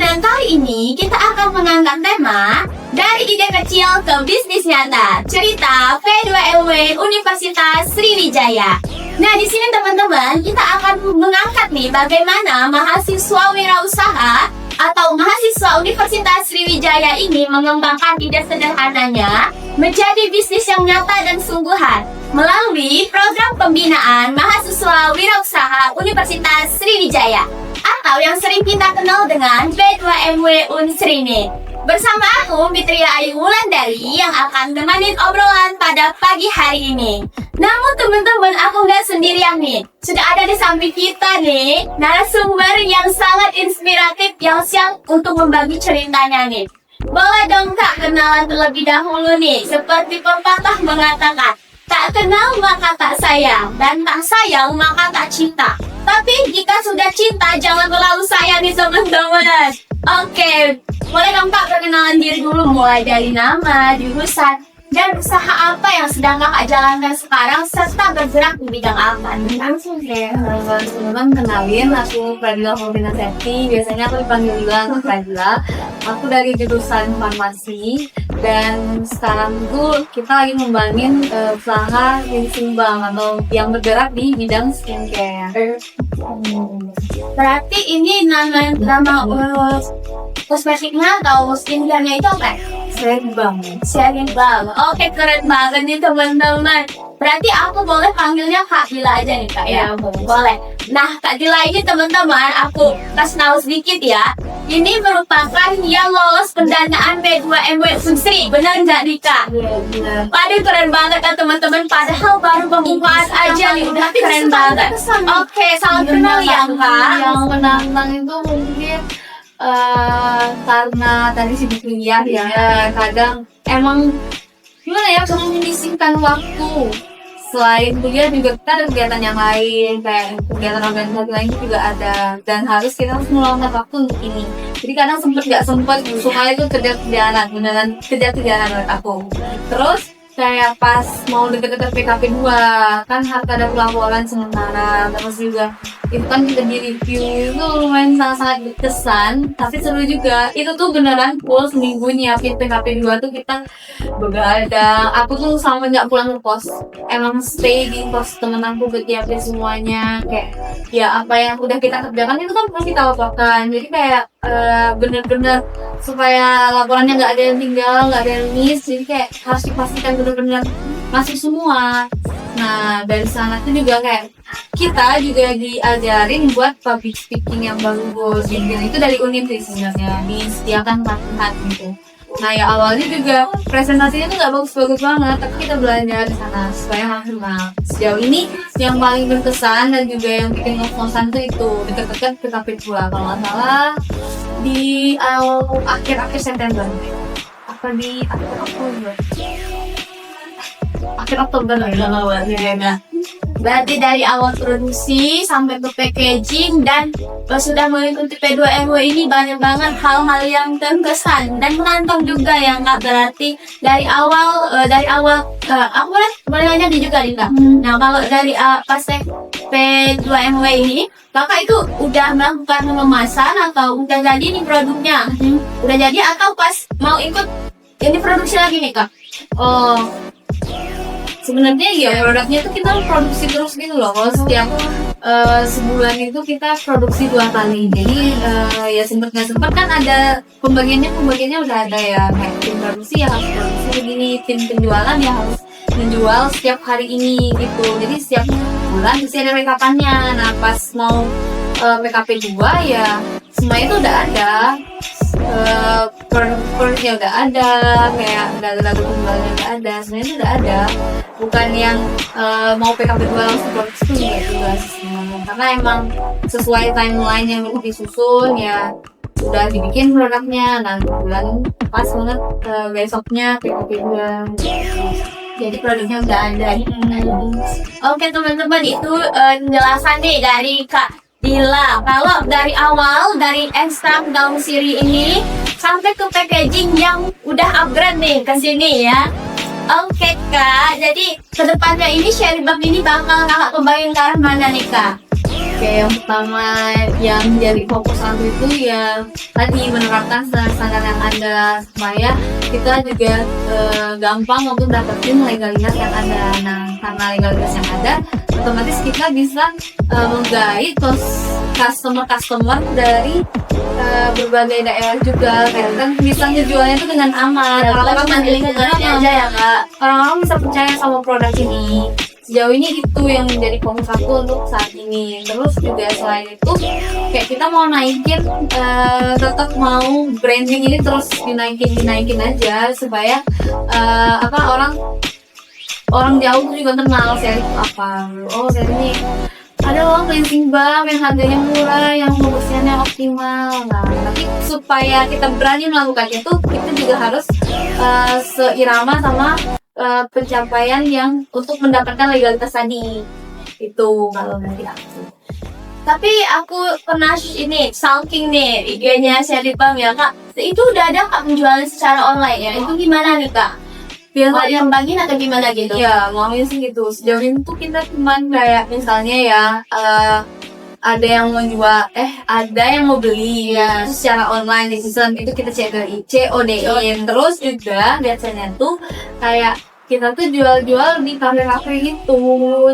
dan kali ini kita akan mengangkat tema dari ide kecil ke bisnis nyata. Cerita V2MW Universitas Sriwijaya. Nah, di sini teman-teman, kita akan mengangkat nih bagaimana mahasiswa wirausaha atau mahasiswa Universitas Sriwijaya ini mengembangkan ide sederhananya menjadi bisnis yang nyata dan sungguhan melalui program pembinaan mahasiswa wirausaha Universitas Sriwijaya atau yang sering kita kenal dengan V2MW Unsri nih. Bersama aku, Fitria Ayu Wulandari, yang akan temanin obrolan pada pagi hari ini. Namun teman-teman, aku nggak sendirian nih. Sudah ada di samping kita nih, narasumber yang sangat inspiratif yang siap untuk membagi ceritanya nih. Boleh dong Kak kenalan terlebih dahulu nih. Seperti pepatah mengatakan, tak kenal maka tak sayang, dan tak sayang maka tak cinta. Tapi jika sudah cinta, jangan terlalu sayang nih teman-teman. Oke, boleh dong Kak perkenalan diri dulu, mulai dari nama, jurusan, dan usaha apa yang sedang Kakak jalankan sekarang, serta bergerak di bidang apa? Langsung deh, teman-teman kenalin, aku Pradila Faultina Septi, biasanya aku dipanggil juga Pradila. Aku dari jurusan farmasi, dan sekarang tuh kita lagi ngembangin usaha Insimbang atau yang bergerak di bidang skincare. Berarti ini nama kosmetiknya atau skincare-nya itu apa? Srimbang. Oke, keren banget nih teman-teman. Berarti aku boleh panggilnya Kak Dila aja nih Kak ya? Boleh. Nah, Kak Dila ini teman-teman, aku kasih tahu sedikit ya. Ini merupakan yang lolos pendanaan V2MW Unsri. Benar nggak nih Kak? Iya. Waduh, keren banget kan teman-teman. Padahal baru pembukaan aja nih, udah keren banget. Oke, salam kenal ya Kak. Yang menantang itu mungkin karena tadi sibuk kuliah ya, kadang emang gimana ya, cuma menyisihkan waktu. Selain kuliah juga kita ada kegiatan yang lain, kayak kegiatan organisasi lain juga ada, dan kita harus meluangkan waktu untuk ini. Jadi kadang nggak sempet supaya itu kejar-kejaran, beneran kejar-kejaran buat aku. Terus kayak pas mau deket-deket PKP 2 kan harus ada pelaporan sementara, terus juga itu kan kita di review, itu lumayan sangat-sangat berkesan, tapi seru juga. Itu tuh beneran full seminggu nyiapin PKP 2 tuh kita begadang. Aku tuh sama nggak pulang ke kos, emang stay di kos temen aku buat nyiapin semuanya. Kayak ya apa yang udah kita kerjakan itu kan perlu kita laporkan, jadi kayak bener-bener supaya laporannya nggak ada yang tinggal, nggak ada yang miss. Jadi kayak harus dipastikan bener-bener masuk semua. Nah, dari sana tuh juga kayak kita juga diajarin buat public speaking yang bagus. Jadi itu dari Unim sih sebenarnya, disediakan pelatihan gitu. Nah ya awalnya juga presentasinya tuh nggak bagus-bagus banget, tapi kita belajar di sana supaya maksimal. Sejauh ini yang paling berkesan dan juga yang bikin ngos-ngosan tuh itu deket-deket PKP 2 kalau nggak salah di akhir September. Apa di akhir Oktober ya. Berarti dari awal produksi sampai ke packaging dan sudah mengikuti V2MW ini banyak banget hal-hal yang terkesan dan menantang juga ya Kak. Berarti dari awal aku boleh nanya juga nih Kak. Nah, kalau dari pas V2MW ini Kakak itu udah melakukan pengemasan atau udah jadi nih produknya? Udah jadi atau pas mau ikut ini produksi lagi nih Kak? Oh, sebenarnya ya produknya itu kita produksi terus gitu loh. Kalau setiap sebulan itu kita produksi 2 kali. Jadi ya sempet nggak sempet kan ada pembagiannya udah ada ya. Kayak tim produksi ya harus produksi begini, tim penjualan ya harus menjual setiap hari ini gitu. Jadi setiap bulan pasti ada rekapannya. Nah pas mau PKP 2 ya semuanya itu udah ada. Produknya udah ada, kayak lagu penjualannya udah ada, sebenarnya itu udah ada. Bukan yang mau PKP 2 langsung produksi itu juga sebenarnya, karena emang sesuai timeline yang udah disusun ya udah dibikin produknya. Nah bulan pas banget besoknya PKP 2. Jadi produknya udah ada. Oke teman-teman, itu penjelasan nih dari Kak Dila. Kalau dari awal, dari ekstrak daun sirih ini sampai ke packaging yang udah upgrade nih ke sini ya. Oke Kak, jadi kedepannya ini Sherry Bag ini bakal Kakak kembangin ke arah mana nih Kak? Oke, yang pertama yang jadi fokus aku itu ya tadi menerapkan standar yang ada supaya kita juga gampang untuk dapetin legalitas yang ada. Nah, karena legalitas yang ada, otomatis kita bisa menggait customer dari berbagai daerah juga, kayak kan bisa ngejualnya itu dengan aman. Orang-orang di lingkungannya aja ya kak. Orang-orang bisa percaya sama produk ini. Sejauh ini itu yang menjadi fokus aku untuk saat ini. Terus juga selain itu kayak kita mau naikin, tetap mau branding ini terus dinaikin aja supaya orang jauh tuh juga kenal Sherry itu apa. Oh, Sherry ini ada loh cleansing balm yang harganya murah, yang pembersihannya optimal. Nah, tapi supaya kita berani melakukan itu, kita juga harus seirama sama pencapaian yang untuk mendapatkan legalitas tadi. Itu kalau dari aku. Tapi aku pernah ini stalking nih IG-nya Sherry Balm ya kak. Itu udah ada kak penjualan secara online ya. Itu gimana nih kak? Biasa yang bagiin atau gimana gitu? Ya, ngomongin sih gitu. Sejauh ini tuh kita cuman kayak misalnya ya ada yang mau jual, ada yang mau beli ya secara online di season itu kita COD-in. Terus juga biasanya tuh kayak kita tuh jual-jual di kafe-kafe gitu.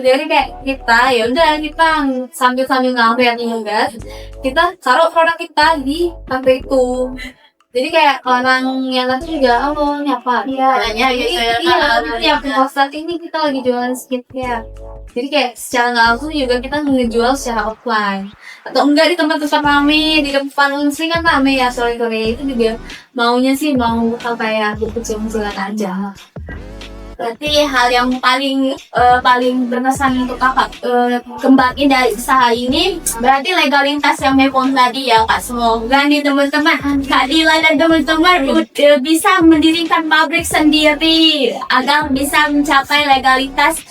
Jadi kayak kita kita sambil ngeliat guys, kita taruh produk kita di kafe itu. Jadi kayak orang yang nanti juga nyapa. Iya, nanya gitu ya. Iya, saat ini kita lagi jualan skincare. Jadi kayak secara nggak langsung juga kita ngejual secara offline. Atau enggak di tempat-tempat rame, di depan Unsri kan rame ya, sore itu juga maunya sih mau kayak kecil-kecilan aja. Berarti hal yang paling berkesan untuk kakak kembangin dari usaha ini berarti legalitas yang Mepon tadi ya kak. Semoga nih teman-teman Kak Dila dan teman-teman bisa mendirikan pabrik sendiri agar bisa mencapai legalitas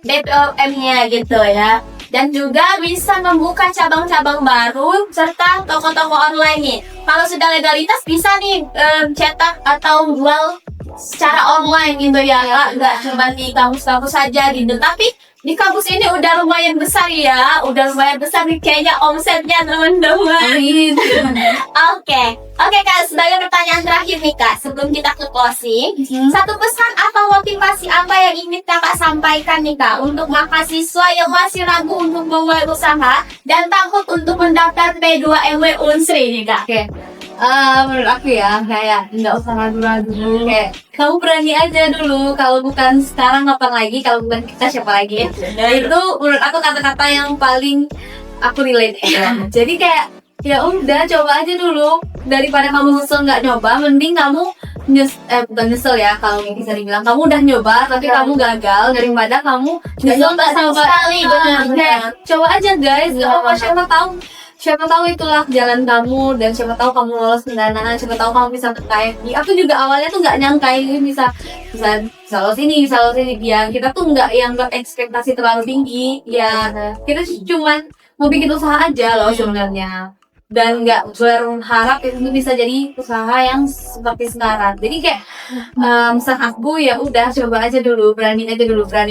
BPOM-nya gitu ya. Dan juga bisa membuka cabang-cabang baru serta toko-toko online nih. Kalau sudah legalitas bisa nih cetak atau jual secara online gitu ya kak, nggak cuma di kampus-kampus saja gitu. Tapi di kampus ini udah lumayan besar ya, nih kayaknya omsetnya teman-teman. Oke kak, sebagai pertanyaan terakhir nih kak, sebelum kita ke closing, satu pesan atau motivasi apa yang ingin kakak sampaikan nih kak untuk mahasiswa yang masih ragu untuk memulai usaha dan takut untuk mendaftar P2MW Unsri nih kak? Oke. Menurut aku ya kayak nggak usah ragu-ragu dulu, kayak kamu berani aja dulu. Kalau bukan sekarang kapan lagi, kalau bukan kita siapa lagi. Itu menurut aku kata-kata yang paling aku relate ya. Jadi kayak ya udah coba aja dulu, daripada kamu nyesel nggak nyoba, mending kamu bukan nyesel ya, kalau bisa dibilang kamu udah nyoba tapi kamu gagal daripada kamu nyesel sama sekali. Coba aja guys, siapa tahu itulah jalan kamu, dan siapa tahu kamu lolos pendanaan, siapa tahu kamu bisa terkait. Aku juga awalnya tuh nggak nyangka ini bisa lolos ini. Ya kita tuh nggak yang berekspektasi terlalu tinggi. Ya kita cuman mau bikin usaha aja loh sebenarnya, dan nggak berharap itu bisa jadi usaha yang seperti sekarang. Jadi kayak misalnya aku ya udah coba aja dulu, berani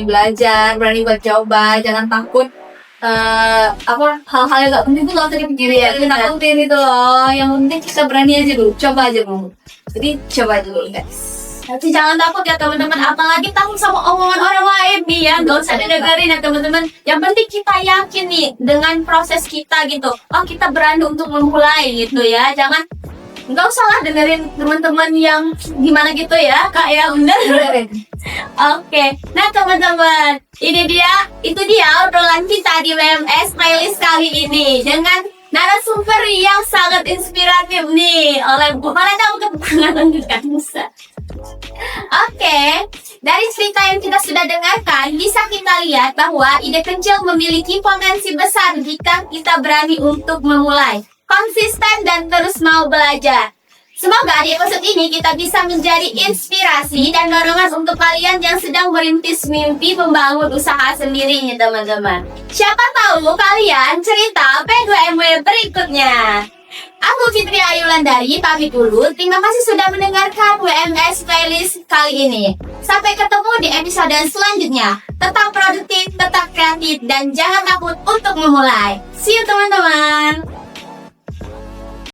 belajar, berani buat coba, jangan takut. Hal-hal yang gak penting tuh gak usah dipikirin ya, kita takutin itu loh. Yang penting kita berani aja dulu, coba aja dulu. Jadi coba aja dulu guys. Tapi jangan takut ya teman-teman, apalagi takut sama omongan orang lain nih ya, gak usah didengerin ya teman-teman. Yang penting kita yakin nih dengan proses kita gitu. Oh kita berani untuk memulai gitu ya, jangan nggak usah lah dengerin teman-teman yang gimana gitu ya kak ya, bener. Oke, nah teman-teman, itu dia obrolan kita di WMS playlist kali ini dengan narasumber yang sangat inspiratif nih oleh Bu Malena untuk mengalankan Musa. Oke, dari cerita yang kita sudah dengarkan, bisa kita lihat bahwa ide kecil memiliki potensi besar jika kita berani untuk memulai, konsisten dan terus mau belajar. Semoga di episode ini kita bisa menjadi inspirasi dan dorongan untuk kalian yang sedang merintis mimpi membangun usaha sendiri nih teman-teman. Siapa tahu kalian cerita P2MW berikutnya. Aku Fitri Ayulandari pamit dulu. Terima kasih sudah mendengarkan WMS Playlist kali ini. Sampai ketemu di episode selanjutnya. Tetap produktif, tetap kreatif, dan jangan takut untuk memulai. See you teman-teman.